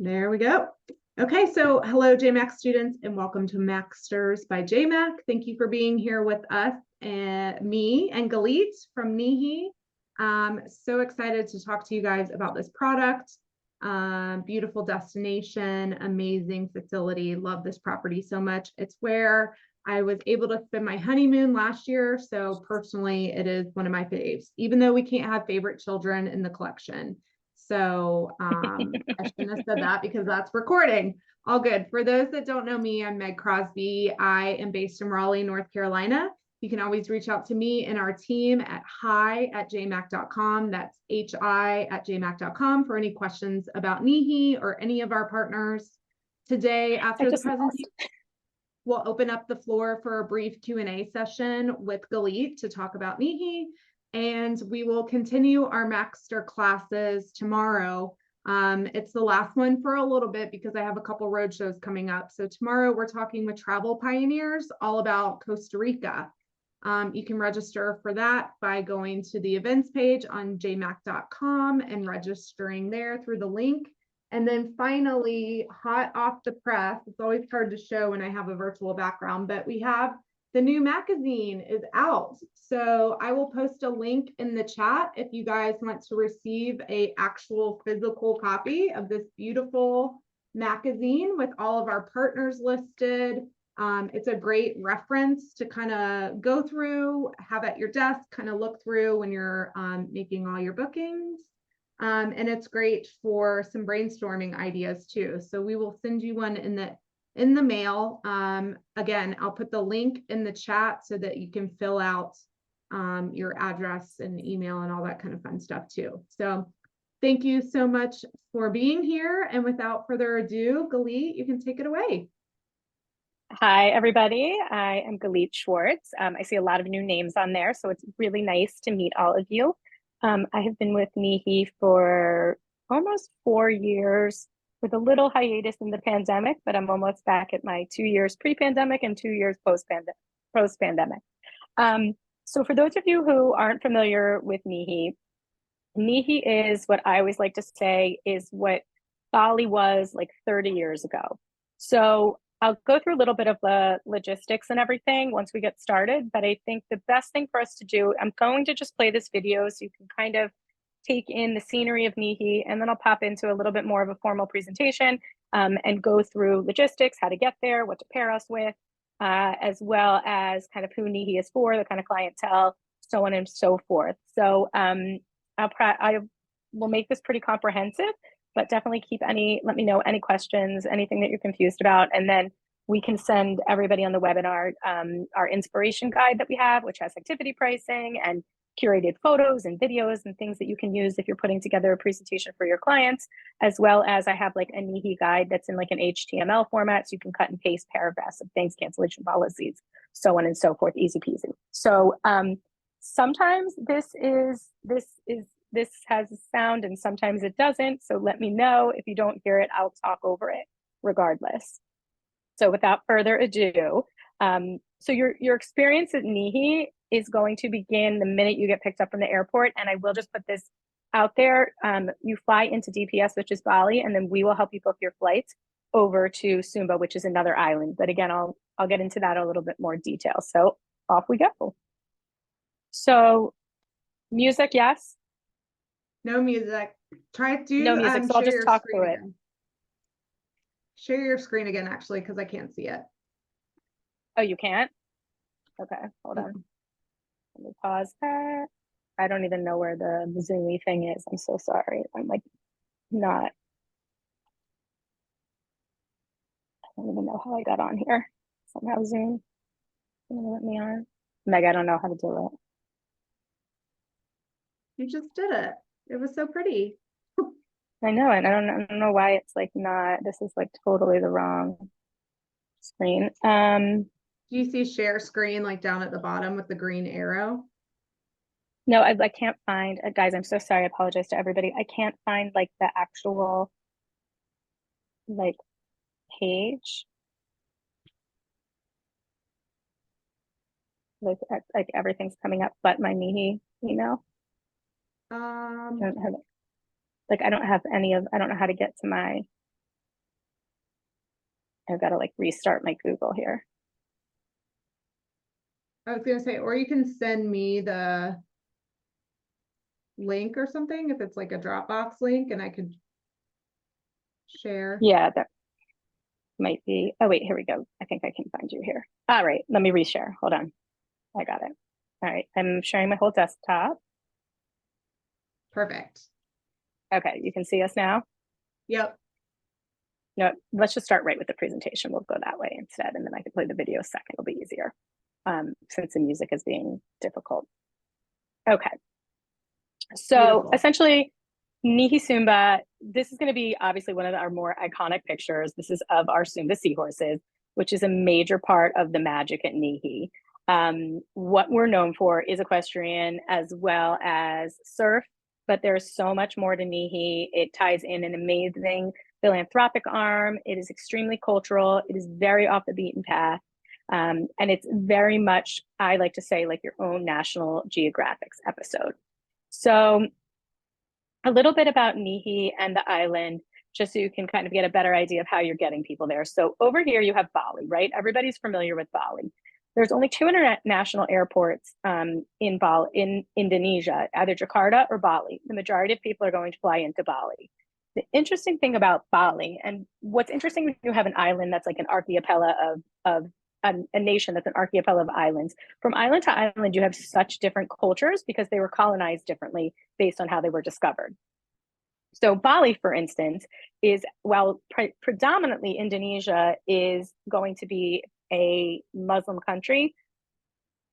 There we go. Okay, so hello, J.MAK students, and welcome to MAK.STERS by J.MAK. Thank you for being here with us and me and Galit from NIHI. So excited to talk to you guys about this product. Beautiful destination, amazing facility. Love this property so much. It's where I was able to spend my honeymoon last year. So personally, it is one of my faves, even though we can't have favorite children in the collection. So I shouldn't have said that because that's recording. All good. For those that don't know me, I'm Meg Crosby. I am based in Raleigh, North Carolina. You can always reach out to me and our team at hi@jmak.com. That's hi@jmak.com for any questions about NIHI or any of our partners. Today, after the presentation, we'll open up the floor for a brief Q&A session with Galit to talk about NIHI. And we will continue our MAK.STERS classes tomorrow. It's the last one for a little bit because I have a couple road shows coming up. So tomorrow we're talking with travel pioneers all about Costa Rica. You can register for that by going to the events page on jmak.com and registering there through the link. And then finally, hot off the press, it's always hard to show when I have a virtual background, but we have the new magazine is out. So I will post a link in the chat if you guys want to receive an actual physical copy of this beautiful magazine with all of our partners listed. It's a great reference to kind of go through, have at your desk, kind of look through when you're making all your bookings. And it's great for some brainstorming ideas too. So we will send you one in the mail. Again, I'll put the link in the chat so that you can fill out your address and email and all that kind of fun stuff too. So thank you so much for being here. And without further ado, Galit, you can take it away. Hi, everybody. I am Galit Schwartz. I see a lot of new names on there, so it's really nice to meet all of you. I have been with NIHI for almost 4 years, with a little hiatus in the pandemic, but I'm almost back at my 2 years pre-pandemic and 2 years post-pandemic. So for those of you who aren't familiar with NIHI, NIHI is what I always like to say is what Bali was like 30 years ago. So I'll go through a little bit of the logistics and everything once we get started, but I think the best thing for us to do, I'm going to just play this video so you can kind of take in the scenery of NIHI, and then I'll pop into a little bit more of a formal presentation and go through logistics, how to get there, what to pair us with, as well as kind of who NIHI is for, the kind of clientele, so on and so forth. So I will make this pretty comprehensive, but definitely let me know any questions, anything that you're confused about, and then we can send everybody on the webinar our inspiration guide that we have, which has activity pricing and curated photos and videos and things that you can use if you're putting together a presentation for your clients, as well as I have like a NIHI guide that's in like an HTML format, so you can cut and paste paragraphs of things, cancellation policies, so on and so forth, easy peasy. So sometimes this has a sound and sometimes it doesn't, so let me know if you don't hear it. I'll talk over it regardless. So without further ado, so your experience at NIHI is going to begin the minute you get picked up from the airport. And I will just put this out there. You fly into DPS, which is Bali, and then we will help you book your flight over to Sumba, which is another island. But again, I'll get into that a little bit more detail. So off we go. So music, yes? No music. Try to no music, so I'll just talk through it. Share your screen again, actually, because I can't see it. Oh, you can't? Okay, hold on. Let me pause that. I don't even know where the Zoomy thing is. I'm so sorry. I'm like not. I don't even know how I got on here. Somehow Zoom didn't let me on. Meg, I don't know how to do it. You just did it. It was so pretty. I know, and I don't know why it's like not. This is like totally the wrong screen. Do you see share screen like down at the bottom with the green arrow? No, I can't find, guys, I'm so sorry. I apologize to everybody. I can't find like the actual like page. Like everything's coming up but my NIHI email. I don't have any of, I don't know how to get to my I've got to like restart my Google here. I was gonna say, or you can send me the link or something if it's like a Dropbox link and I could share. Yeah, that might be. Oh, wait, here we go. I think I can find you here. All right, let me reshare. Hold on. I got it. All right, I'm sharing my whole desktop. Perfect. Okay, you can see us now. Yep. No, let's just start right with the presentation. We'll go that way instead, and then I can play the video second. It'll be easier since the music is being difficult. Okay, so Beautiful. essentially, NIHI Sumba, this is going to be obviously one of our more iconic pictures. This is of our Sumba seahorses, which is a major part of the magic at NIHI. What we're known for is equestrian as well as surf, but there's so much more to NIHI. It ties in an amazing philanthropic arm. It is extremely cultural. It is very off the beaten path. And it's very much, I like to say, like your own National Geographic episode. So a little bit about NIHI and the island, just so you can kind of get a better idea of how you're getting people there. So over here you have Bali, right? Everybody's familiar with Bali. There's only 2 international airports in Bali, in Indonesia, either Jakarta or Bali. The majority of people are going to fly into Bali. The interesting thing about Bali, and what's interesting when you have an island that's like an archipelago of a nation that's an archipelago of islands. From island to island, you have such different cultures because they were colonized differently based on how they were discovered. So Bali, for instance, is, while predominantly Indonesia is going to be a Muslim country,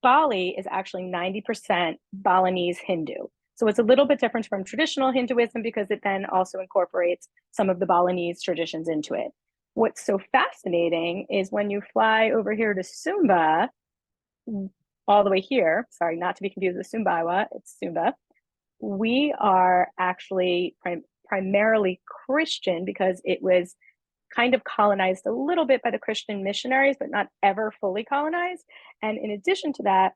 Bali is actually 90% Balinese Hindu. So it's a little bit different from traditional Hinduism because it then also incorporates some of the Balinese traditions into it. What's so fascinating is when you fly over here to Sumba, all the way here, sorry, not to be confused with Sumbawa, it's Sumba, we are actually primarily Christian because it was kind of colonized a little bit by the Christian missionaries, but not ever fully colonized. And in addition to that,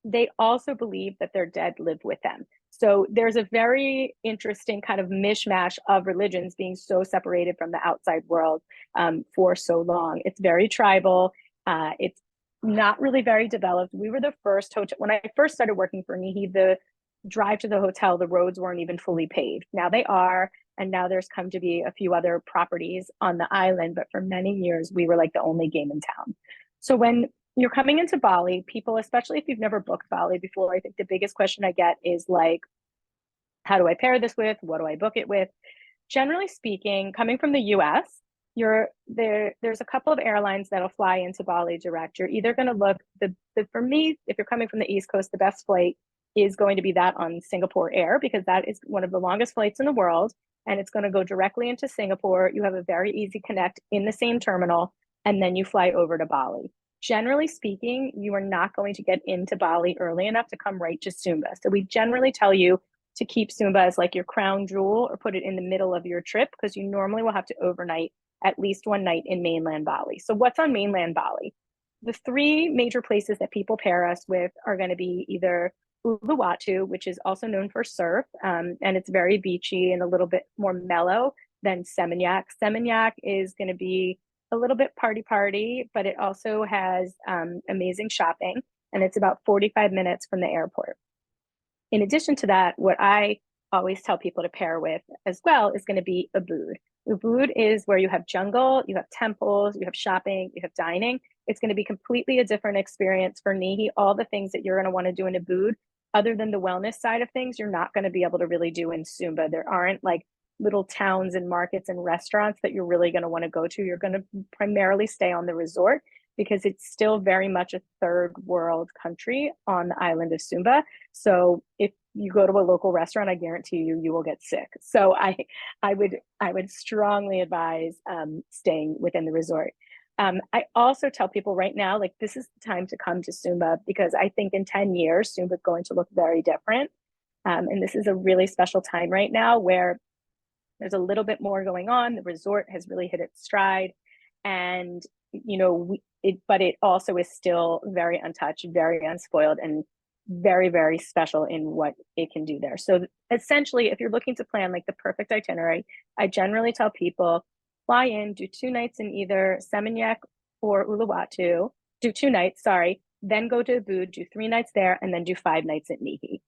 they also believe that their dead live with them. So there's a very interesting kind of mishmash of religions being so separated from the outside world for so long. It's very tribal. It's not really very developed. We were the first hotel. When I first started working for NIHI, the drive to the hotel, the roads weren't even fully paved. Now they are. And now there's come to be a few other properties on the island. But for many years, we were like the only game in town. So when you're coming into Bali, people, especially if you've never booked Bali before, I think the biggest question I get is like, how do I pair this with? What do I book it with? Generally speaking, coming from the US, there's a couple of airlines that'll fly into Bali direct. You're either going to look, for me, if you're coming from the East Coast, the best flight is going to be that on Singapore Air, because that is one of the longest flights in the world. And it's going to go directly into Singapore. You have a very easy connect in the same terminal, and then you fly over to Bali. Generally speaking, you are not going to get into Bali early enough to come right to Sumba. So we generally tell you to keep Sumba as like your crown jewel or put it in the middle of your trip, because you normally will have to overnight at least one night in mainland Bali. So what's on mainland Bali? The 3 major places that people pair us with are going to be either Uluwatu, which is also known for surf, and it's very beachy and a little bit more mellow than Seminyak. Seminyak is going to be a little bit party, but it also has amazing shopping, and it's about 45 minutes from the airport. In addition to that, what I always tell people to pair with as well is going to be Ubud. Ubud is where you have jungle, you have temples, you have shopping, you have dining. It's going to be completely a different experience for NIHI. All the things that you're going to want to do in Ubud, other than the wellness side of things, you're not going to be able to really do in Sumba. There aren't like little towns and markets and restaurants that you're really going to want to go to. You're going to primarily stay on the resort because it's still very much a third world country on the island of Sumba. So if you go to a local restaurant, I guarantee you will get sick. So I would strongly advise staying within the resort. I also tell people right now, like, this is the time to come to Sumba, because I think in 10 years, Sumba is going to look very different. And this is a really special time right now where there's a little bit more going on. The resort has really hit its stride. And, you know, but it also is still very untouched, very unspoiled, and very, very special in what it can do there. So essentially, if you're looking to plan like the perfect itinerary, I generally tell people fly in, do 2 nights in either Seminyak or Uluwatu, do 2 nights, sorry, then go to Ubud, do 3 nights there, and then do 5 nights at NIHI.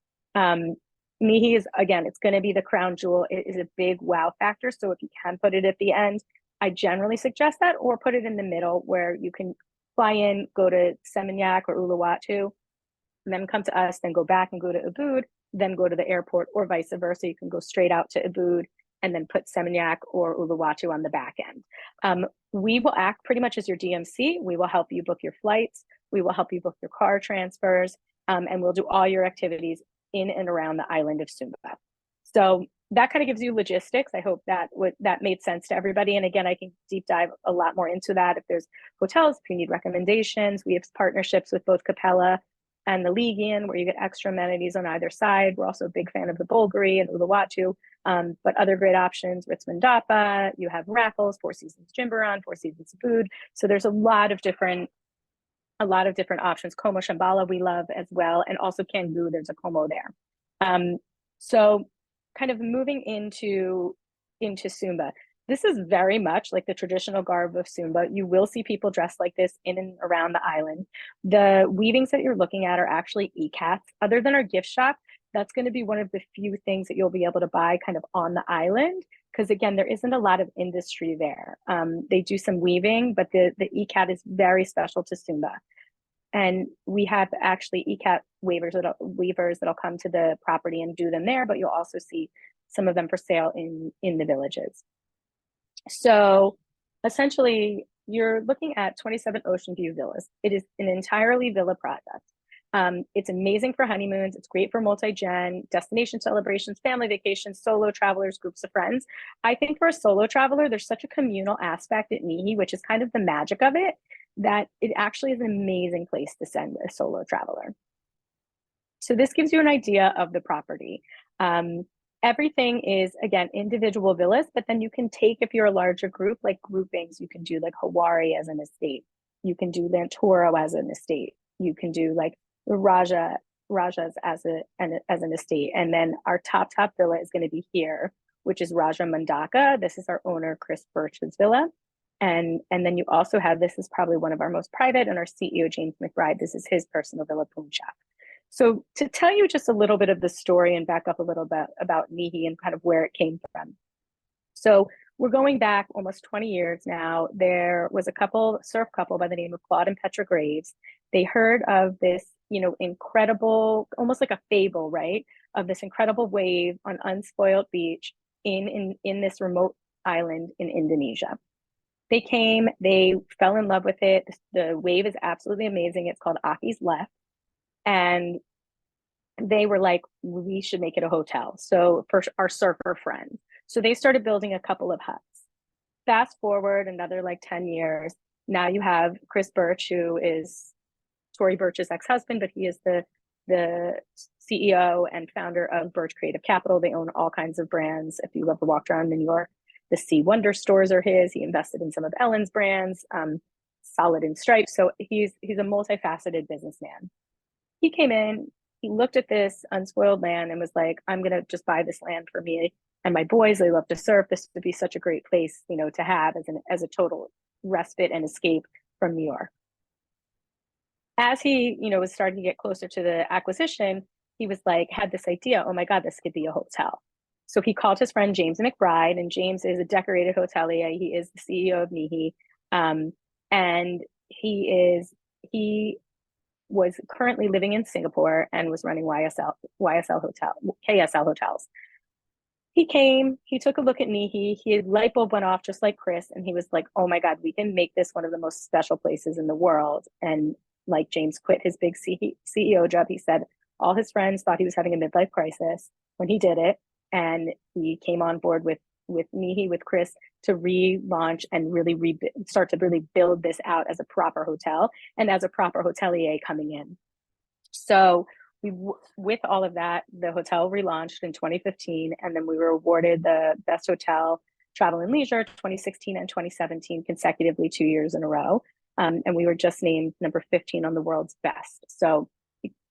NIHI is, again, it's going to be the crown jewel. It is a big wow factor. So if you can put it at the end, I generally suggest that, or put it in the middle where you can fly in, go to Seminyak or Uluwatu, and then come to us, then go back and go to Ubud, then go to the airport, or vice versa. You can go straight out to Ubud and then put Seminyak or Uluwatu on the back end. We will act pretty much as your DMC. We will help you book your flights. We will help you book your car transfers, and we'll do all your activities in and around the island of Sumba. So that kind of gives you logistics. I hope that that made sense to everybody. And again, I can deep dive a lot more into that. If there's hotels, if you need recommendations, we have partnerships with both Capella and the Legion, where you get extra amenities on either side. We're also a big fan of the Bulgari and Uluwatu, but other great options, Ritzman Dapa, you have Raffles, Four Seasons Jimbaran, Four Seasons Food. So there's a lot of different options. Como Shambhala we love as well, and also Canggu, there's a Como there. So kind of moving into Sumba. This is very much like the traditional garb of Sumba. You will see people dressed like this in and around the island. The weavings that you're looking at are actually ikats. Other than our gift shop, that's going to be one of the few things that you'll be able to buy kind of on the island, because again, there isn't a lot of industry there. They do some weaving, but the ikat is very special to Sumba. And we have actually ikat weavers that'll come to the property and do them there, but you'll also see some of them for sale in the villages. So essentially, you're looking at 27 ocean view villas. It is an entirely villa project. It's amazing for honeymoons. It's great for multi-gen, destination celebrations, family vacations, solo travelers, groups of friends. I think for a solo traveler, there's such a communal aspect at NIHI, which is kind of the magic of it, that it actually is an amazing place to send a solo traveler. So this gives you an idea of the property. Everything is, again, individual villas, but then you can take, if you're a larger group, like groupings, you can do like Hawari as an estate. You can do Lantoro as an estate. You can do like the Rajas as an estate. And then our top villa is going to be here, which is Raja Mandaka. This is our owner, Chris Birch's villa. And then you also have, this is probably one of our most private, and our CEO, James McBride, this is his personal villa, Punjab. So to tell you just a little bit of the story and back up a little bit about NIHI and kind of where it came from. So we're going back almost 20 years now. There was a surf couple by the name of Claude and Petra Graves. They heard of this, incredible, almost like a fable, right? Of this incredible wave on unspoiled beach in this remote island in Indonesia. They came, they fell in love with it. The wave is absolutely amazing. It's called Aki's Left. And they were like, we should make it a hotel. So for our surfer friends. So they started building a couple of huts. Fast forward another like 10 years. Now you have Chris Birch, who is Tory Birch's ex-husband, but he is the CEO and founder of Birch Creative Capital. They own all kinds of brands. If you love to walk around New York, the Sea Wonder stores are his. He invested in some of Ellen's brands, Solid and Stripes. So he's a multifaceted businessman. He came in, he looked at this unspoiled land and was like, I'm going to just buy this land for me and my boys. They love to surf. This would be such a great place, to have as a total respite and escape from New York. As he, was starting to get closer to the acquisition, he was like, had this idea, oh my God, this could be a hotel. So he called his friend James McBride, and James is a decorated hotelier. He is the CEO of NIHI. And he was currently living in Singapore and was running KSL hotels. He came, he took a look at NIHI, his light bulb went off just like Chris, and he was like, oh my God, we can make this one of the most special places in the world. And like James quit his big CEO job, he said all his friends thought he was having a midlife crisis when he did it. And he came on board with NIHI, with Chris, to relaunch and really start to really build this out as a proper hotel and as a proper hotelier coming in. So with all of that, the hotel relaunched in 2015, and then we were awarded the Best Hotel Travel and Leisure 2016 and 2017 consecutively 2 years in a row. And we were just named number 15 on the world's best. So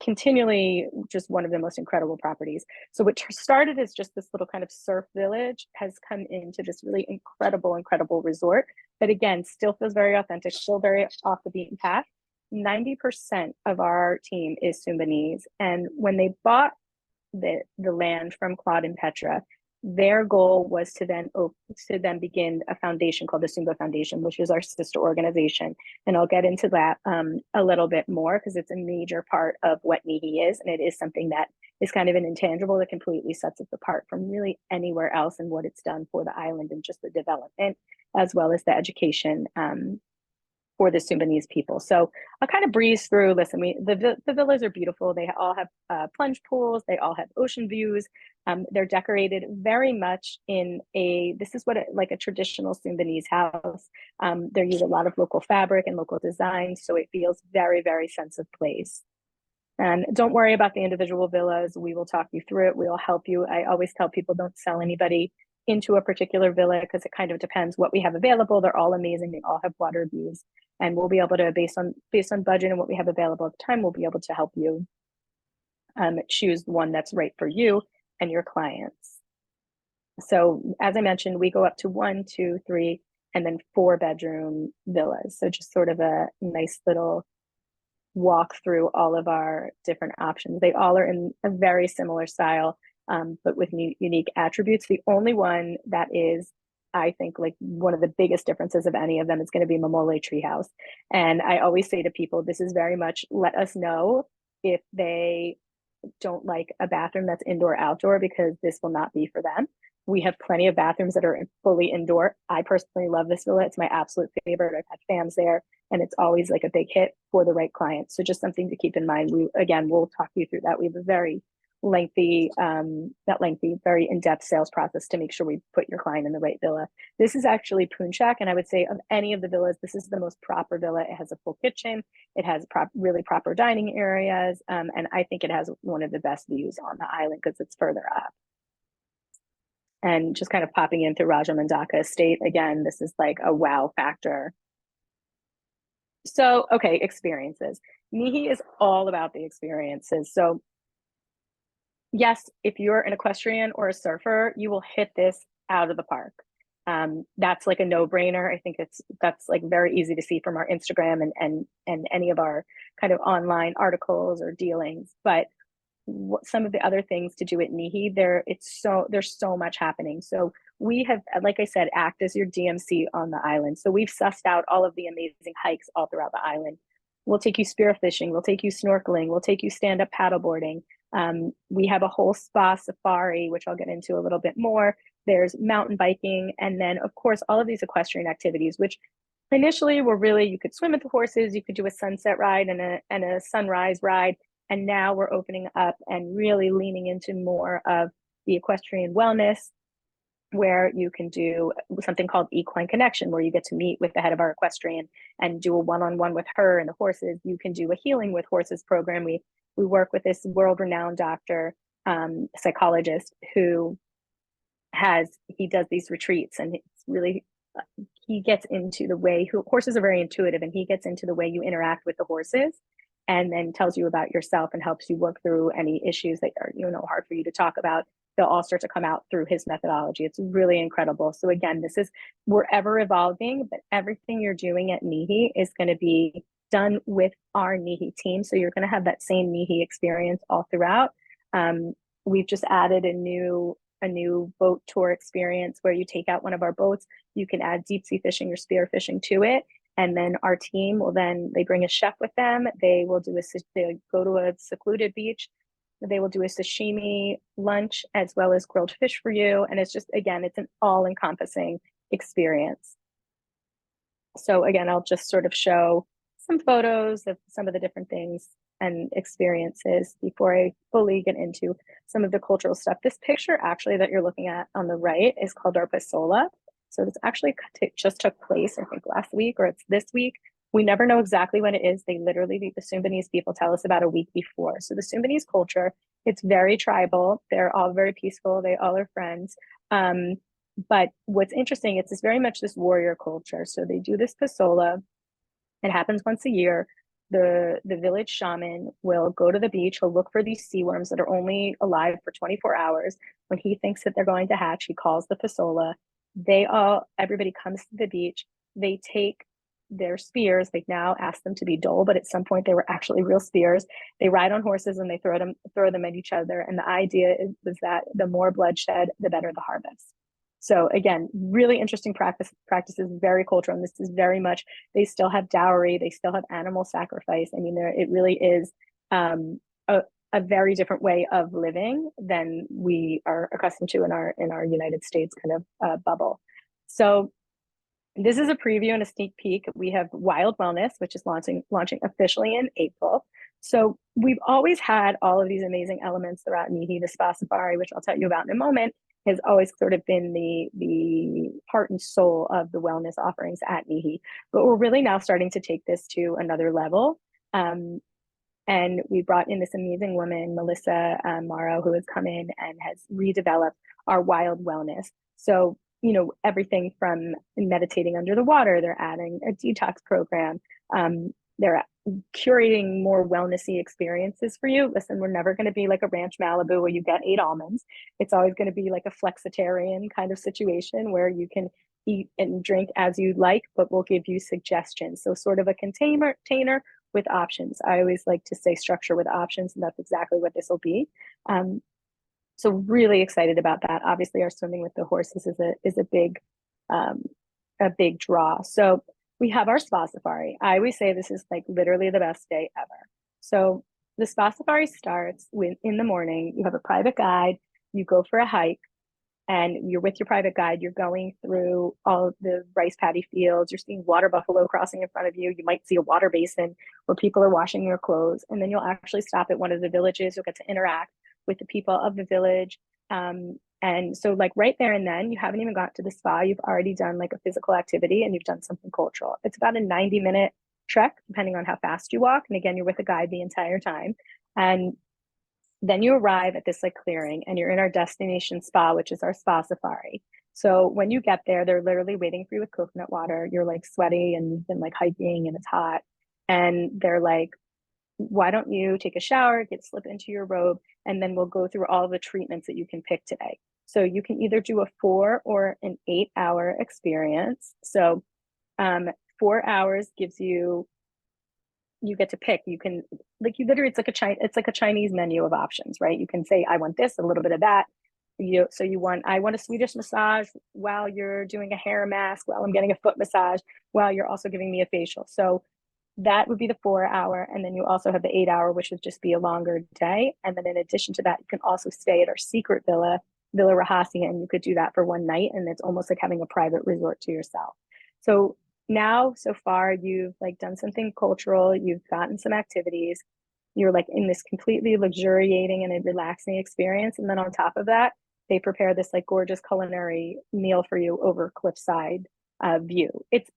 continually just one of the most incredible properties. So what started as just this little kind of surf village has come into this really incredible resort that, again, still feels very authentic, still very off the beaten path. 90% of our team is Sumbinese, and when they bought the land from Claude and Petra, their goal was to then begin a foundation called the Sumba Foundation, which is our sister organization. And I'll get into that a little bit more, because it's a major part of what NIHI is, and it is something that is kind of an intangible that completely sets us apart from really anywhere else, and what it's done for the island and just the development as well as the education for the Sumbinese people. So I'll kind of breeze through. Listen, the villas are beautiful. They all have plunge pools. They all have ocean views. They're decorated very much in this is what like a traditional Sumbinese house. They use a lot of local fabric and local design, so it feels very sense of place. And don't worry about the individual villas. We will talk you through it. We'll help you. I always tell people, don't sell anybody into a particular villa, because it kind of depends what we have available. They're all amazing. They all have water views, and we'll be able to, based on budget and what we have available at the time, we'll be able to help you choose the one that's right for you and your clients. So as I mentioned, we go up to 1, 2, 3, and then 4-bedroom villas. So just sort of a nice little walk through all of our different options. They all are in a very similar style, but with unique attributes. The only one that is, I think, like one of the biggest differences of any of them is going to be Mamole Treehouse. And I always say to people, this is very much, let us know if they don't like a bathroom that's indoor outdoor, because this will not be for them. We have plenty of bathrooms that are fully indoor. I personally love this villa. It's my absolute favorite. I've had fams there, and it's always like a big hit for the right client. So just something to keep in mind. We'll talk you through that. We have a very lengthy, very in-depth sales process to make sure we put your client in the right villa. This is actually Poonchak, and I would say of any of the villas, this is the most proper villa. It has a full kitchen. It has really proper dining areas, and I think it has one of the best views on the island because it's further up. And just kind of popping into Rajamandaka Estate, again, this is like a wow factor. So, okay, experiences. NIHI is all about the experiences. So yes, if you're an equestrian or a surfer, you will hit this out of the park. That's like a no-brainer. I think that's like very easy to see from our Instagram and any of our kind of online articles or dealings. But some of the other things to do at NIHI, there's so much happening. So we have, like I said, act as your DMC on the island. So we've sussed out all of the amazing hikes all throughout the island. We'll take you spearfishing, we'll take you snorkeling, we'll take you stand-up paddleboarding. We have a whole spa safari, which I'll get into a little bit more. There's mountain biking, and then of course all of these equestrian activities, which initially were really, you could swim with the horses, you could do a sunset ride and a sunrise ride. And now we're opening up and really leaning into more of the equestrian wellness, where you can do something called Equine Connection, where you get to meet with the head of our equestrian and do a one-on-one with her and the horses. You can do a healing with horses program. We work with this world-renowned doctor, psychologist, who he does these retreats, and it's really, he gets into the way, horses are very intuitive, and he gets into the way you interact with the horses, and then tells you about yourself and helps you work through any issues that are, hard for you to talk about. They'll all start to come out through his methodology. It's really incredible. So again, we're ever evolving, but everything you're doing at NIHI is going to be done with our NIHI team. So you're going to have that same NIHI experience all throughout. We've just added a new boat tour experience where you take out one of our boats. You can add deep sea fishing or spear fishing to it. And then our team they bring a chef with them. They go to a secluded beach. They will do a sashimi lunch as well as grilled fish for you. And it's just, again, it's an all-encompassing experience. So again, I'll just sort of show some photos of some of the different things and experiences before I fully get into some of the cultural stuff. This picture actually that you're looking at on the right is called our Pasola. So this actually just took place, I think, last week, or it's this week. We never know exactly when it is. The Sumbinese people tell us about a week before. So the Sumbinese culture, it's very tribal. They're all very peaceful. They all are friends. But what's interesting, it's very much this warrior culture. So they do this Pasola. It happens once a year. the village shaman will go to the beach. He'll look for these sea worms that are only alive for 24 hours. When he thinks that they're going to hatch, he calls the pasola. Everybody comes to the beach. They take their spears. They now ask them to be dull, but at some point they were actually real spears. They ride on horses and they throw them at each other. And the idea was that the more bloodshed, the better the harvest. So again, really interesting practices, very cultural. And this is very much, they still have dowry, they still have animal sacrifice. I mean, it really is a very different way of living than we are accustomed to in our United States kind of bubble. So this is a preview and a sneak peek. We have Wild Wellness, which is launching officially in April. So we've always had all of these amazing elements throughout NIHI. The spa safari, which I'll tell you about in a moment, has always sort of been the heart and soul of the wellness offerings at NIHI. But we're really now starting to take this to another level. And we brought in this amazing woman, Melissa Morrow, who has come in and has redeveloped our Wild Wellness. So, you know, everything from meditating under the water, they're adding a detox program. They're curating more wellnessy experiences for you. Listen, we're never going to be like a Ranch Malibu where you get 8 almonds. It's always going to be like a flexitarian kind of situation where you can eat and drink as you like, but we'll give you suggestions. So sort of a container with options. I always like to say structure with options, and that's exactly what this will be. So really excited about that. Obviously, our swimming with the horses is a big draw. So we have our spa safari. I always say this is like literally the best day ever. So the spa safari starts in the morning. You have a private guide. You go for a hike, and you're with your private guide. You're going through all of the rice paddy fields. You're seeing water buffalo crossing in front of you. You might see a water basin where people are washing their clothes. And then you'll actually stop at one of the villages. You'll get to interact with the people of the village. And so like right there and then, you haven't even got to the spa. You've already done like a physical activity and you've done something cultural. It's about a 90-minute trek, depending on how fast you walk. And again, you're with a guide the entire time. And then you arrive at this like clearing and you're in our destination spa, which is our spa safari. So when you get there, they're literally waiting for you with coconut water. You're like sweaty and you've been like hiking and it's hot. And they're like, why don't you take a shower, slip into your robe, and then we'll go through all the treatments that you can pick today. So you can either do a 4 or an 8-hour experience. So 4 hours gives you get to pick. You can literally it's like a Chinese menu of options, right? You can say, I want this, a little bit of that. I want a Swedish massage while you're doing a hair mask, while I'm getting a foot massage, while you're also giving me a facial. So that would be the 4-hour. And then you also have the 8-hour, which would just be a longer day. And then in addition to that, you can also stay at our secret Villa Rahasi, and you could do that for one night. And it's almost like having a private resort to yourself. So now, so far, you've like done something cultural, you've gotten some activities, you're like in this completely luxuriating and a relaxing experience. And then on top of that, they prepare this like gorgeous culinary meal for you over cliffside view. It's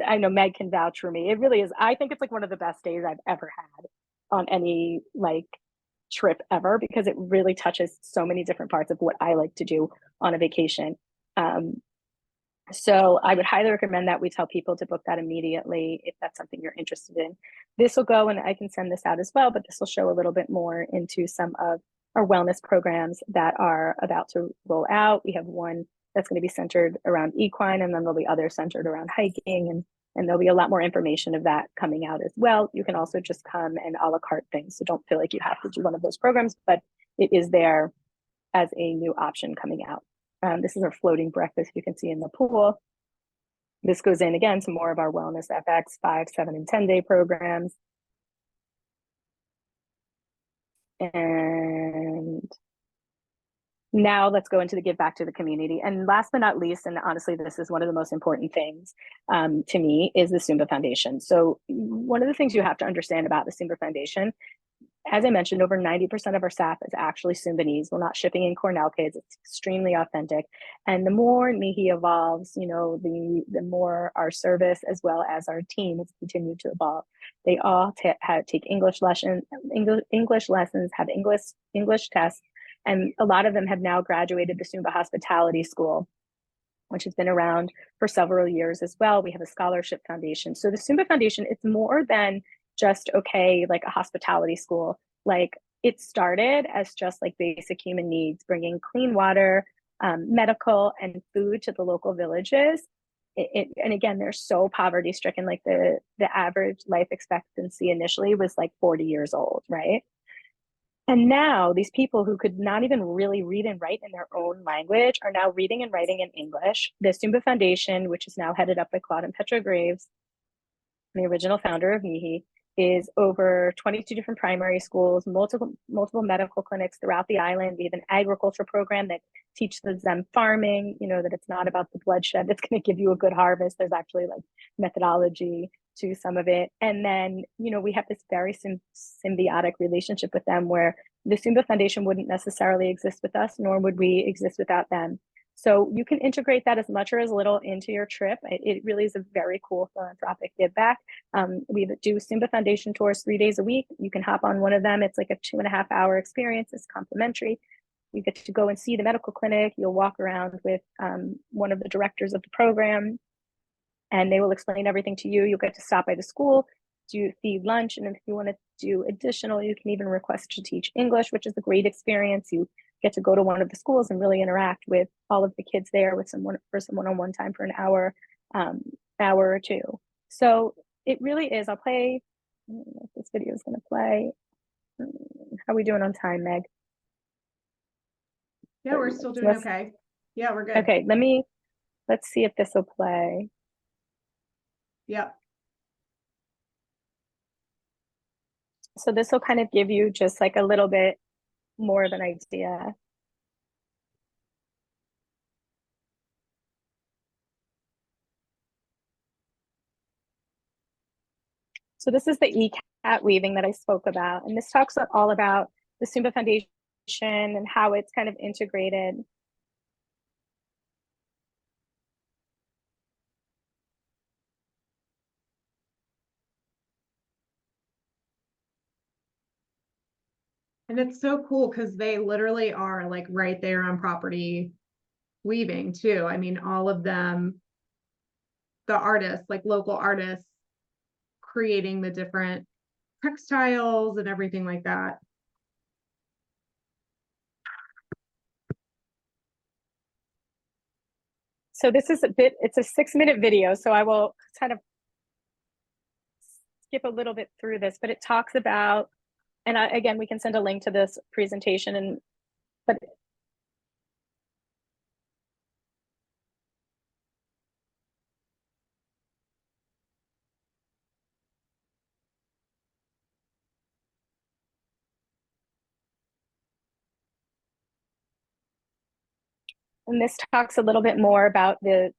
I know Meg can vouch for me. It really is. I think it's like one of the best days I've ever had on any like trip ever, because it really touches so many different parts of what I like to do on a vacation. So I would highly recommend that. We tell people to book that immediately if that's something you're interested in. This will go, and I can send this out as well, but this will show a little bit more into some of our wellness programs that are about to roll out. We have one that's going to be centered around equine, and then there'll be others centered around hiking, and there'll be a lot more information of that coming out as well. You can also just come and a la carte things, so don't feel like you have to do one of those programs, but it is there as a new option coming out. This is our floating breakfast you can see in the pool. This goes in again to more of our Wellness FX 5, 7, and 10-day programs. And now let's go into the give back to the community. And last but not least, and honestly, this is one of the most important things to me, is the Sumba Foundation. So one of the things you have to understand about the Sumba Foundation, as I mentioned, over 90% of our staff is actually Sumbanese. We're not shipping in Cornell kids. It's extremely authentic. And the more NIHI evolves, you know, the more our service as well as our team has continued to evolve. They all take English lessons, have English tests, and a lot of them have now graduated the Sumba Hospitality School, which has been around for several years as well. We have a scholarship foundation. So the Sumba Foundation, it's more than just okay, like a hospitality school. Like it started as just like basic human needs, bringing clean water, medical, and food to the local villages. And again, they're so poverty stricken. Like the average life expectancy initially was like 40 years old, right? And now these people who could not even really read and write in their own language are now reading and writing in English. The Sumba Foundation, which is now headed up by Claude and Petra Graves, the original founder of NIHI, is over 22 different primary schools, multiple medical clinics throughout the island. We have an agriculture program that teaches them farming, you know, that it's not about the bloodshed that's going to give you a good harvest. There's actually like methodology to some of it. And then, you know, we have this very symbiotic relationship with them where the Sumba Foundation wouldn't necessarily exist with us, nor would we exist without them. So you can integrate that as much or as little into your trip. It really is a very cool philanthropic give back. We do Sumba Foundation tours 3 days a week. You can hop on one of them. It's like a 2.5 hour experience. It's complimentary. You get to go and see the medical clinic. You'll walk around with one of the directors of the program, and they will explain everything to you. You'll get to stop by the school, do feed lunch, and if you want to do additional, you can even request to teach English, which is a great experience. You get to go to one of the schools and really interact with all of the kids there with someone for some one-on-one time for an hour, hour or two. So it really is. I'll play. I don't know if this video is going to play. How are we doing on time, Meg? Yeah, we're still doing okay. Yeah, we're good. Okay, let's see if this will play. Yep. So this will kind of give you just like a little bit more of an idea. So this is the ECAT weaving that I spoke about. And this talks all about the Sumba Foundation and how it's kind of integrated. And it's so cool because they literally are like right there on property weaving too. I mean, all of them, the artists, like local artists, creating the different textiles and everything like that. So this is it's a 6-minute video. So I will kind of skip a little bit through this, but it talks about, and again, we can send a link to this presentation, but and this talks a little bit more about the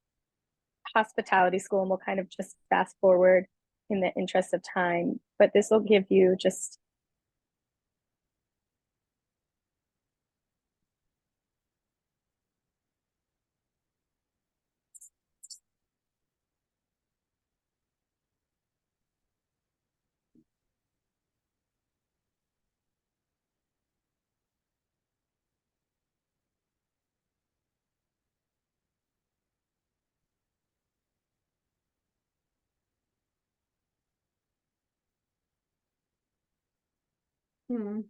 hospitality school, and we'll kind of just fast forward in the interest of time, but this will give you just Hmm.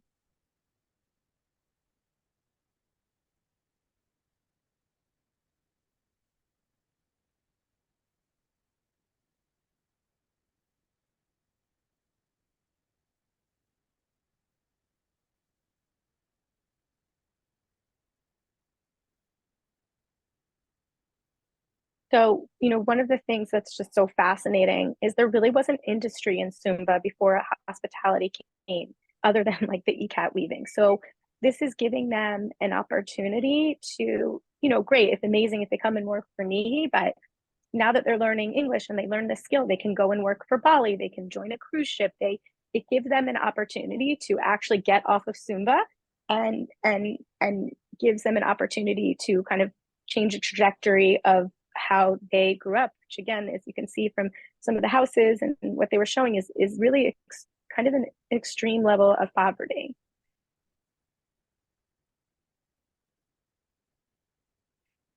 so, you know, one of the things that's just so fascinating is there really was an industry in Sumba before hospitality came, other than like the ECAT weaving. So this is giving them an opportunity to, you know, great, it's amazing if they come and work for NIHI, but now that they're learning English and they learn the skill, they can go and work for Bali, they can join a cruise ship. It gives them an opportunity to actually get off of Sumba and gives them an opportunity to kind of change the trajectory of how they grew up, which again, as you can see from some of the houses and what they were showing is really kind of an extreme level of poverty.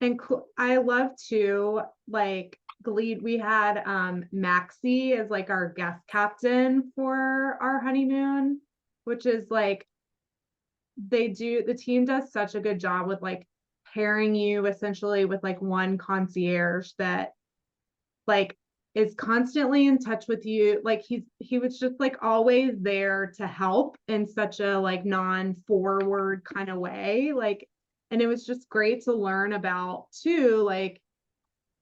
And I love to like Galit, we had Maxie as like our guest captain for our honeymoon, which is like the team does such a good job with like pairing you essentially with like one concierge that like is constantly in touch with you. Like he was just like always there to help in such a like non-forward kind of way. Like, and it was just great to learn about too, like,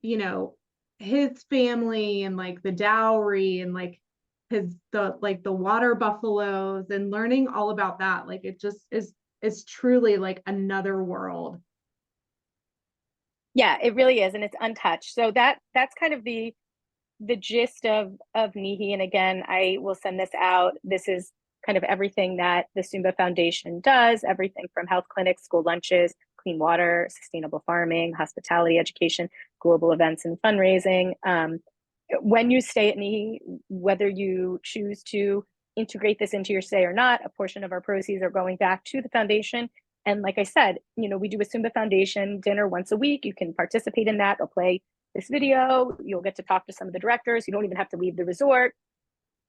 you know, his family and like the dowry and like the water buffaloes and learning all about that. Like it just is truly like another world. Yeah, it really is, and it's untouched. So that's kind of the gist of NIHI. And again, I will send this out. This is kind of everything that the Sumba Foundation does, everything from health clinics, school lunches, clean water, sustainable farming, hospitality, education, global events, and fundraising. When you stay at NIHI, whether you choose to integrate this into your stay or not, a portion of our proceeds are going back to the foundation. And like I said, we do a Sumba Foundation dinner once a week. You can participate in that. They'll play this video. You'll get to talk to some of the directors. You don't even have to leave the resort.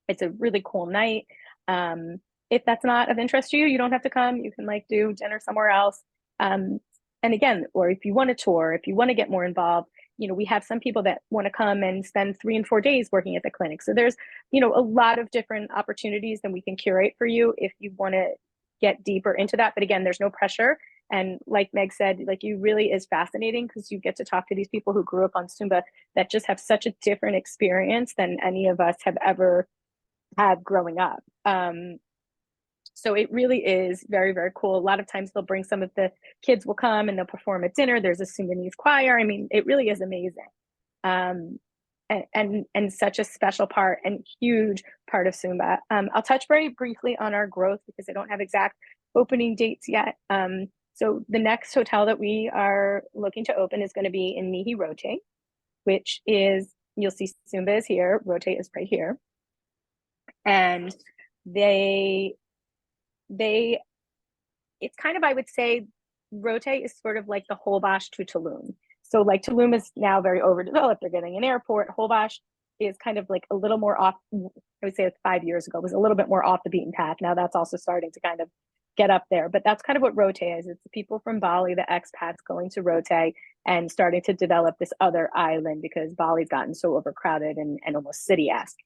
It's a really cool night. If that's not of interest to you, you don't have to come. You can like do dinner somewhere else. And again, or if you want to tour, if you want to get more involved, we have some people that want to come and spend 3 and 4 days working at the clinic. So there's, a lot of different opportunities that we can curate for you if you want to get deeper into that. But again, there's no pressure. And like Meg said, like you really is fascinating because you get to talk to these people who grew up on Sumba that just have such a different experience than any of us have ever had growing up. So it really is very, very cool. A lot of times they'll bring some of the kids will come and they'll perform at dinner. There's a Sumbanese choir. I mean, it really is amazing. And such a special part and huge part of Sumba. I'll touch very briefly on our growth because I don't have exact opening dates yet. So the next hotel that we are looking to open is going to be in NIHI Rote, which is, you'll see Sumba is here, Rote is right here. And it's kind of, I would say, Rote is sort of like the Holbox to Tulum. So like Tulum is now very overdeveloped. They're getting an airport. Holbox is kind of like a little more off. I would say 5 years ago was a little bit more off the beaten path. Now that's also starting to kind of get up there. But that's kind of what Rote is. It's the people from Bali, the expats going to Rote and starting to develop this other island because Bali's gotten so overcrowded and almost city-esque.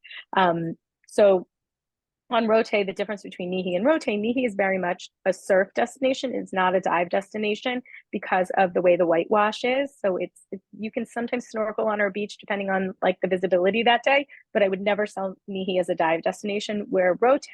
So on Rote, the difference between NIHI and Rote, NIHI is very much a surf destination. It's not a dive destination because of the way the whitewash is. So you can sometimes snorkel on our beach depending on like the visibility that day, but I would never sell NIHI as a dive destination. Where Rote,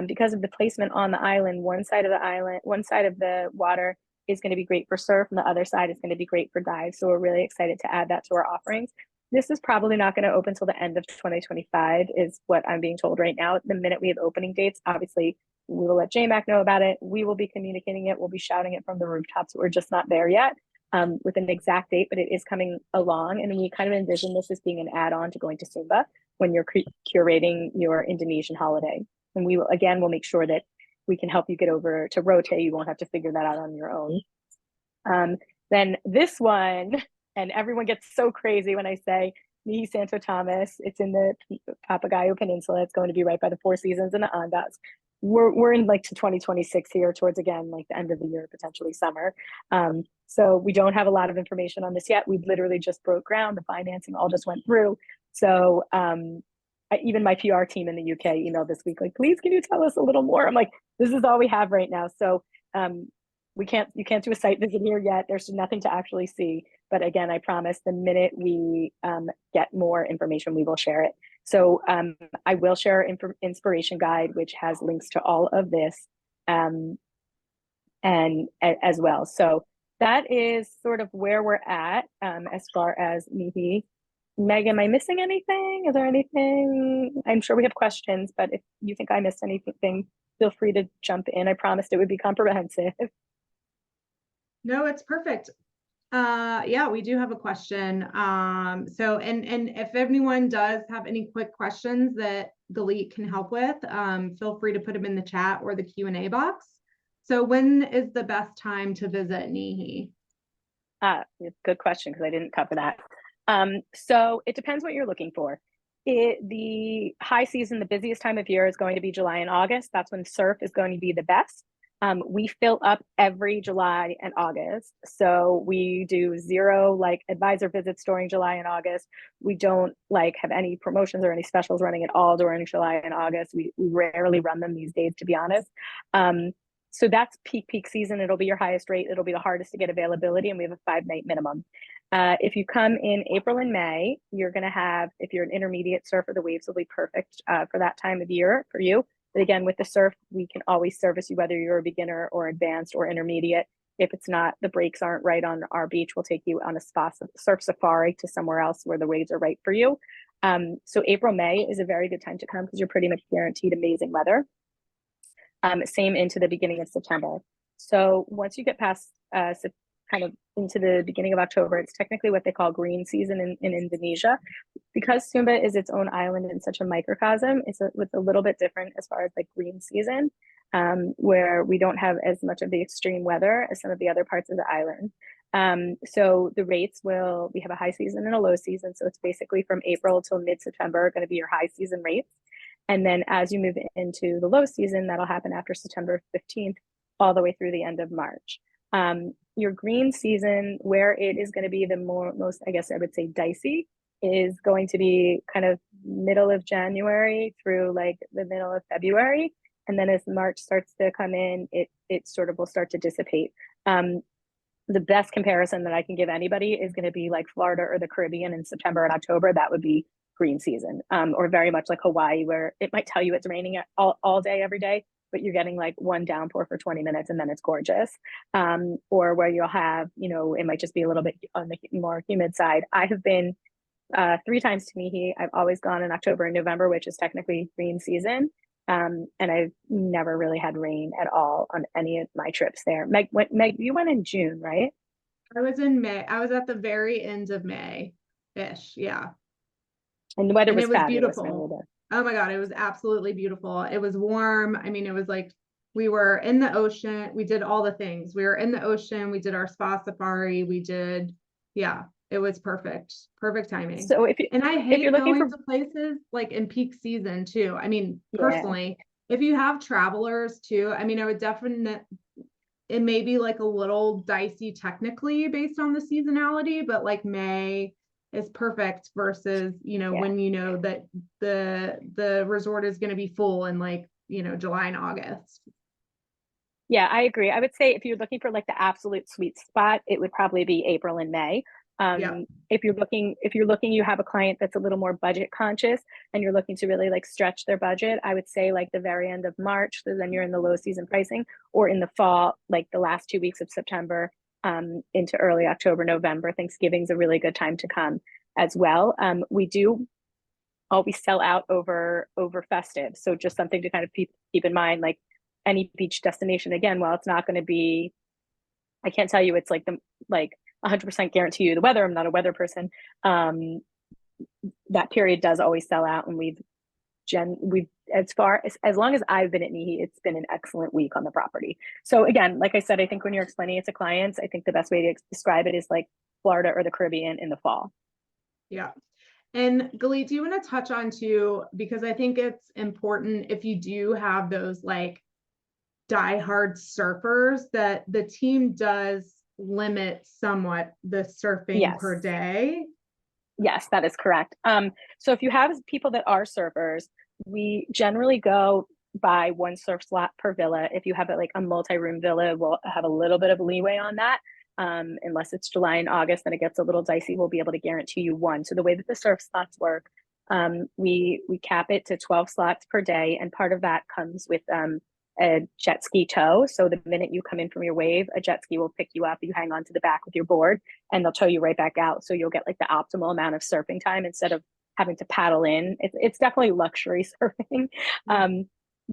because of the placement on the island, one side of the water is going to be great for surf, and the other side is going to be great for dive. So we're really excited to add that to our offerings. This is probably not going to open till the end of 2025 is what I'm being told right now. The minute we have opening dates, obviously we will let J.MAK know about it. We will be communicating it. We'll be shouting it from the rooftops. We're just not there yet with an exact date, but it is coming along. And we kind of envision this as being an add-on to going to Sumba when you're curating your Indonesian holiday. And we'll make sure that we can help you get over to Rote. You won't have to figure that out on your own. Then this one, and everyone gets so crazy when I say NIHI Santo Tomas. It's in the Papagayo Peninsula. It's going to be right by the Four Seasons and the Andas. We're in like to 2026 here, towards again like the end of the year, potentially summer. So we don't have a lot of information on this yet. We literally just broke ground. The financing all just went through. So even my PR team in the UK emailed this week like, please, can you tell us a little more? I'm like, this is all we have right now. So you can't do a site visit here yet. There's nothing to actually see. But again, I promise the minute we get more information, we will share it. So I will share an inspiration guide, which has links to all of this and as well. So that is sort of where we're at as far as NIHI. Meg, am I missing anything? Is there anything? I'm sure we have questions, but if you think I missed anything, feel free to jump in. I promised it would be comprehensive. No, it's perfect. Yeah, we do have a question. So, and if anyone does have any quick questions that Galit can help with, feel free to put them in the chat or the Q&A box. So when is the best time to visit NIHI? Good question, because I didn't cover that. So it depends what you're looking for. The high season, the busiest time of year is going to be July and August. That's when surf is going to be the best. We fill up every July and August. So we do zero like advisor visits during July and August. We don't like have any promotions or any specials running at all during July and August. We rarely run them these days, to be honest. So that's peak season. It'll be your highest rate. It'll be the hardest to get availability, and we have a 5-night minimum. If you come in April and May, you're going to have, if you're an intermediate surfer, the waves will be perfect for that time of year for you. But again, with the surf, we can always service you whether you're a beginner or advanced or intermediate. If it's not, the breaks aren't right on our beach, we'll take you on a surf safari to somewhere else where the waves are right for you. So April, May is a very good time to come because you're pretty much guaranteed amazing weather. Same into the beginning of September. So once you get past kind of into the beginning of October, it's technically what they call green season in Indonesia. Because Sumba is its own island and such a microcosm, it's a little bit different as far as like green season, where we don't have as much of the extreme weather as some of the other parts of the island. So the rates we have a high season and a low season. So it's basically from April till mid-September going to be your high season rates. And then as you move into the low season, that'll happen after September 15th, all the way through the end of March. Your green season, where it is going to be the most, I guess I would say, dicey, is going to be kind of middle of January through like the middle of February. And then as March starts to come in, it sort of will start to dissipate. The best comparison that I can give anybody is going to be like Florida or the Caribbean in September and October. That would be green season, or very much like Hawaii, where it might tell you it's raining all day, every day, but you're getting like one downpour for 20 minutes and then it's gorgeous. Or where you'll have, it might just be a little bit on the more humid side. I have been 3 times to NIHI. I've always gone in October and November, which is technically green season. And I've never really had rain at all on any of my trips there. Meg, you went in June, right? I was in May. I was at the very end of May-ish. Yeah. And the weather And was it was fabulous. beautiful. Oh my God, it was absolutely beautiful. It was warm. I mean, it was like we were in the ocean. We did all the things. We were in the ocean. We did our spa safari. Yeah, it was perfect. Perfect timing. So And I if you're hate looking going for, to places like in peak season too. I mean, yeah, personally, if you have travelers too, I mean, I would definitely, it may be like a little dicey technically based on the seasonality, but like May is perfect versus, yeah. when that the resort is going to be full in like, July and August. Yeah, I agree. I would say if you're looking for like the absolute sweet spot, it would probably be April and May. Yeah. If you're looking, you have a client that's a little more budget conscious and you're looking to really like stretch their budget, I would say like the very end of March, so then you're in the low season pricing, or in the fall, like the last 2 weeks of September, into early October, November. Thanksgiving's a really good time to come as well. We do always sell out over festive. So just something to kind of keep in mind, like any beach destination, again, while it's not going to be, I can't tell you it's like 100% guarantee you the weather. I'm not a weather person. That period does always sell out, and we've as long as I've been at NIHI, it's been an excellent week on the property. So again, like I said, I think when you're explaining it to clients, I think the best way to describe it is like Florida or the Caribbean in the fall. Yeah. And Galit, do you want to touch on too, because I think it's important if you do have those like diehard surfers, that the team does limit somewhat the surfing per day. Yes, that is correct. So if you have people that are surfers, we generally go by 1 surf slot per villa. If you have like a multi-room villa, we'll have a little bit of leeway on that. Unless it's July and August, then it gets a little dicey. We'll be able to guarantee you 1. So the way that the surf slots work, we cap it to 12 slots per day, and part of that comes with a jet ski tow. So the minute you come in from your wave, a jet ski will pick you up. You hang on to the back with your board, and they'll tow you right back out. So you'll get like the optimal amount of surfing time instead of having to paddle in. It's definitely luxury surfing.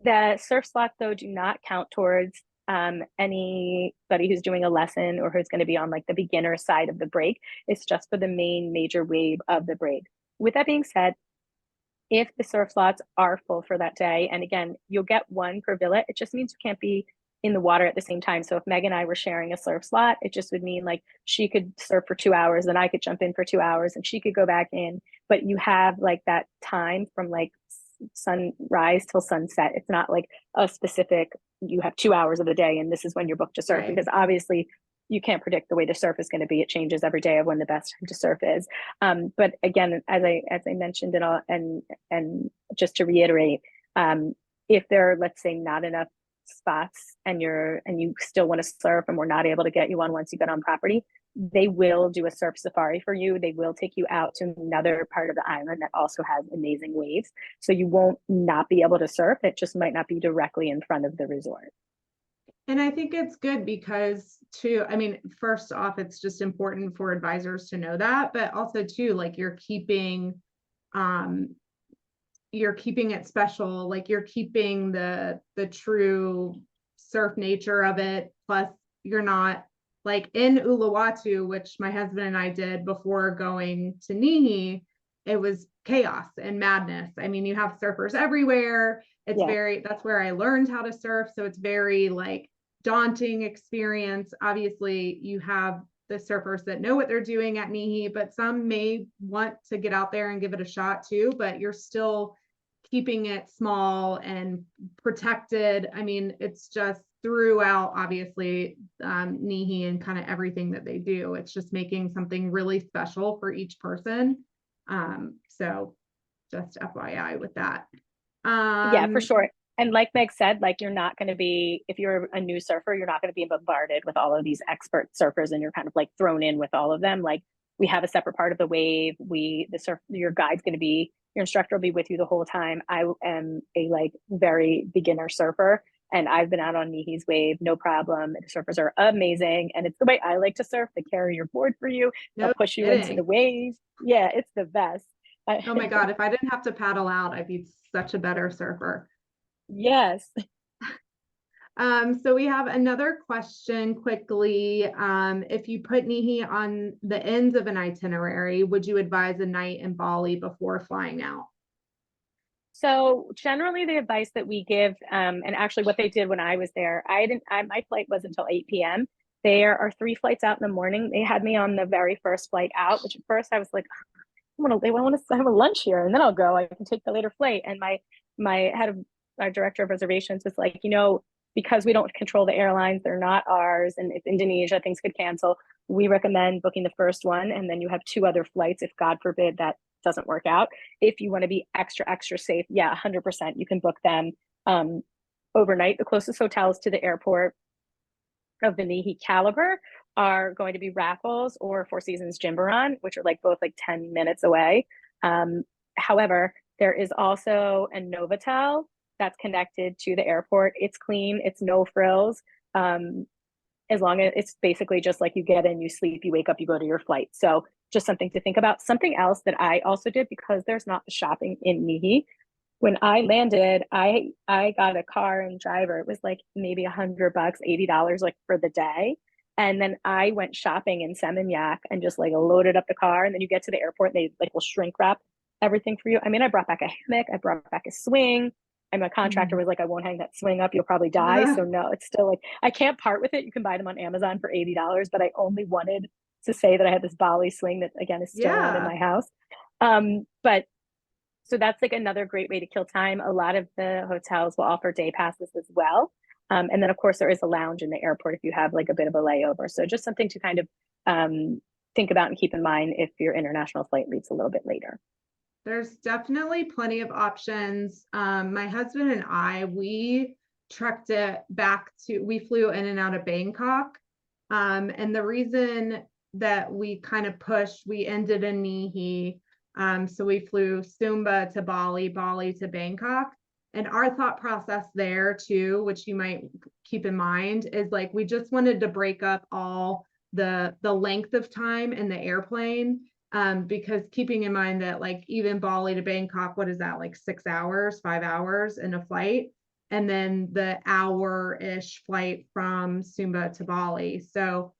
The surf slots, though, do not count towards anybody who's doing a lesson or who's going to be on like the beginner side of the break. It's just for the main major wave of the break. With that being said, if the surf slots are full for that day, and again, you'll get 1 per villa, it just means you can't be in the water at the same time. So if Meg and I were sharing a surf slot, it just would mean like she could surf for 2 hours, and I could jump in for 2 hours, and she could go back in. But you have like that time from like sunrise till sunset. It's not like a specific, you have 2 hours of the day and this is when you're booked to surf, Right. because obviously you can't predict the way the surf is going to be. It changes every day of when the best time to surf is. But again, as I mentioned, and just to reiterate, if there are, let's say, not enough spots and you still want to surf and we're not able to get you on once you get on property, they will do a surf safari for you. They will take you out to another part of the island that also has amazing waves. So you won't not be able to surf. It just might not be directly in front of the resort. And I think it's good because too, I mean, first off, it's just important for advisors to know that, but also too, like you're keeping it special, like you're keeping the true surf nature of it. Plus you're not like in Uluwatu, which my husband and I did before going to NIHI, it was chaos and madness. I mean, you have surfers everywhere. It's very, that's where I learned how to surf. So it's very like daunting experience. Obviously you have the surfers that know what they're doing at NIHI, but some may want to get out there and give it a shot too, but you're still keeping it small and protected. I mean, it's just throughout, obviously, NIHI and kind of everything that they do. It's just making something really special for each person. So just FYI with that. Yeah, for sure. And like Meg said, like you're not going to be, if you're a new surfer, you're not going to be bombarded with all of these expert surfers and you're kind of like thrown in with all of them. Like we have a separate part of the wave. Your guide's going to be, your instructor will be with you the whole time. I am a like very beginner surfer and I've been out on NIHI's wave, no problem. The surfers are amazing. And it's the way I like to surf. They carry your board for you. They'll push you into the waves. Yeah, it's the best. Oh my God, if I didn't have to paddle out, I'd be such a better surfer. Yes. So we have another question quickly. If you put NIHI on the ends of an itinerary, would you advise a night in Bali before flying out? So generally the advice that we give, and actually what they did when I was there, my flight was until 8 p.m. There are 3 flights out in the morning. They had me on the very first flight out, which at first I was like, they want to have a lunch here and then I'll go. I can take the later flight. And my head of our director of reservations was like, because we don't control the airlines, they're not ours. And if Indonesia, things could cancel. We recommend booking the first one. And then you have 2 other flights if God forbid that doesn't work out. If you want to be extra safe, yeah, 100%, you can book them overnight. The closest hotels to the airport of the NIHI caliber are going to be Raffles or Four Seasons Jimbaran, which are like both like 10 minutes away. However, there is also a Novotel that's connected to the airport. It's clean, it's no frills. As long as it's basically just like you get in, you sleep, you wake up, you go to your flight. So just something to think about. Something else that I also did, because there's not the shopping in NIHI, when I landed, I got a car and driver. It was like maybe $100, $80 like for the day. And then I went shopping in Seminyak and just like loaded up the car. And then you get to the airport and they like will shrink wrap everything for you. I mean, I brought back a hammock, I brought back a swing. And my contractor was like, I won't hang that swing up, you'll probably die. So no, it's still like, I can't part with it. You can buy them on Amazon for $80, but I only wanted to say that I had this Bali swing that again is still on in my house. But so that's like another great way to kill time. A lot of the hotels will offer day passes as well. And then of course there is a lounge in the airport if you have like a bit of a layover. So just something to kind of think about and keep in mind if your international flight leaves a little bit later. There's definitely plenty of options. My husband and I, we trekked it back we flew in and out of Bangkok. And the reason that we kind of pushed, we ended in NIHI. So we flew Sumba to Bali, Bali to Bangkok. And our thought process there too, which you might keep in mind, is like we just wanted to break up all the length of time in the airplane. Because keeping in mind that like even Bali to Bangkok, what is that, like 6 hours, 5 hours in a flight? And then the hour-ish flight from Sumba to Bali. So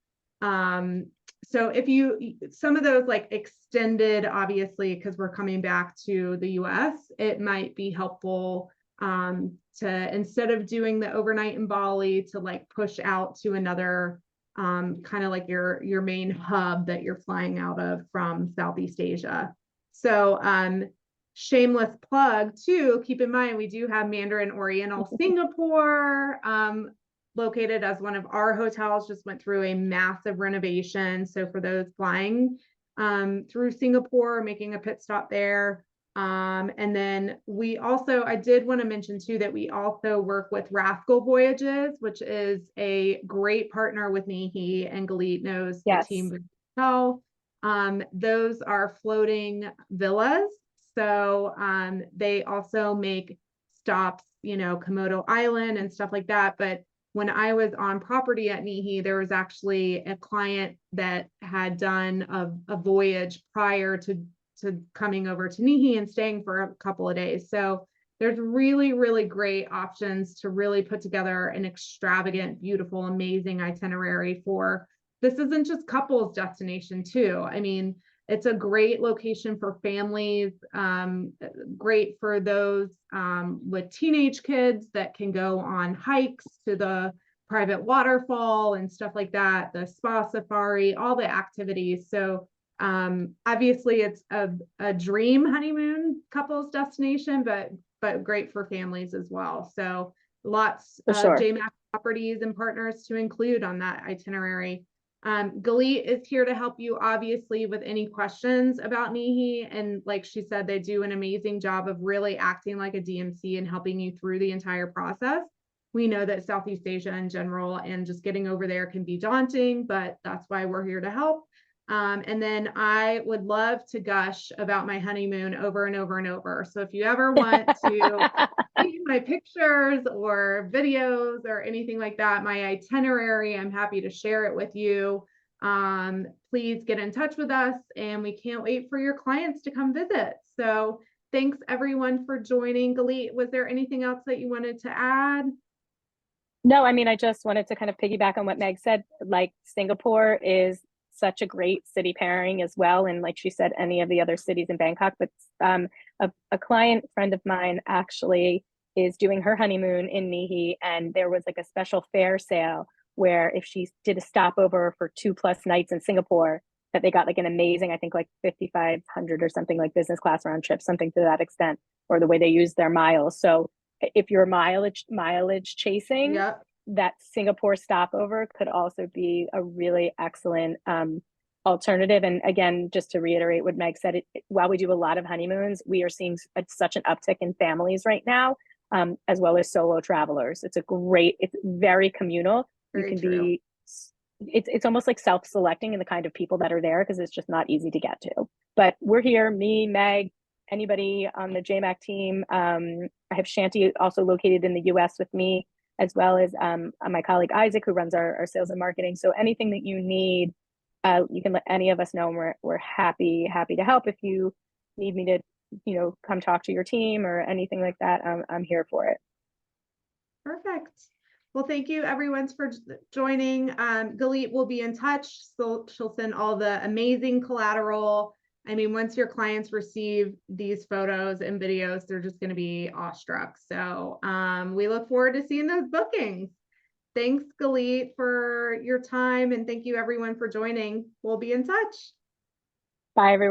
if some of those like extended, obviously, because we're coming back to the US, it might be helpful to, instead of doing the overnight in Bali, to like push out to another kind of like your main hub that you're flying out of from Southeast Asia. So shameless plug too, keep in mind we do have Mandarin Oriental Singapore located as one of our hotels, just went through a massive renovation. So for those flying through Singapore, making a pit stop there. And then we also, I did want to mention too, that we also work with Rascal Voyages, which is a great partner with NIHI, and Galit knows the team very well. Those are floating villas. So they also make stops, you know, Komodo Island and stuff like that. But when I was on property at NIHI, there was actually a client that had done a voyage prior to coming over to NIHI and staying for a couple of days. So there's really, really great options to really put together an extravagant, beautiful, amazing itinerary for, this isn't just couples destination too. I mean, it's a great location for families, great for those with teenage kids that can go on hikes to the private waterfall and stuff like that, the spa safari, all the activities. So obviously it's a dream honeymoon couples destination, but great for families as well. So lots of J.MAK properties and partners to include on that itinerary. Galit is here to help you obviously with any questions about NIHI. And like she said, they do an amazing job of really acting like a DMC and helping you through the entire process. We know that Southeast Asia in general and just getting over there can be daunting, but that's why we're here to help. And then I would love to gush about my honeymoon over and over and over. So if you ever want to see my pictures or videos or anything like that, my itinerary, I'm happy to share it with you. Please get in touch with us, and we can't wait for your clients to come visit. So thanks everyone for joining. Galit, was there anything else that you wanted to add? No, I mean, I just wanted to kind of piggyback on what Meg said. Like, Singapore is such a great city pairing as well. And like she said, any of the other cities in Bangkok, but a client friend of mine actually is doing her honeymoon in NIHI, and there was like a special fare sale where if she did a stopover for 2+ nights in Singapore, that they got like an amazing, I think like 5,500 or something, like business class round trip, something to that extent, or the way they use their miles. So if you're mileage chasing, Yep. that Singapore stopover could also be a really excellent alternative. And again, just to reiterate what Meg said, while we do a lot of honeymoons, we are seeing such an uptick in families right now, as well as solo travelers. It's very communal. Very You can true. it's almost like self-selecting in the kind of people that are there, because it's just not easy to get to. But we're here, me, Meg, anybody on the J.MAK team. I have Shanti also located in the US with me, as well as my colleague Isaac, who runs our sales and marketing. So anything that you need, you can let any of us know, and we're happy to help. If you need me to, come talk to your team or anything like that, I'm here for it. Perfect. Well, thank you everyone for joining. Galit will be in touch. So she'll send all the amazing collateral. I mean, once your clients receive these photos and videos, they're just going to be awestruck. So we look forward to seeing those bookings. Thanks, Galit, for your time. And thank you everyone for joining. We'll be in touch. Bye, everyone.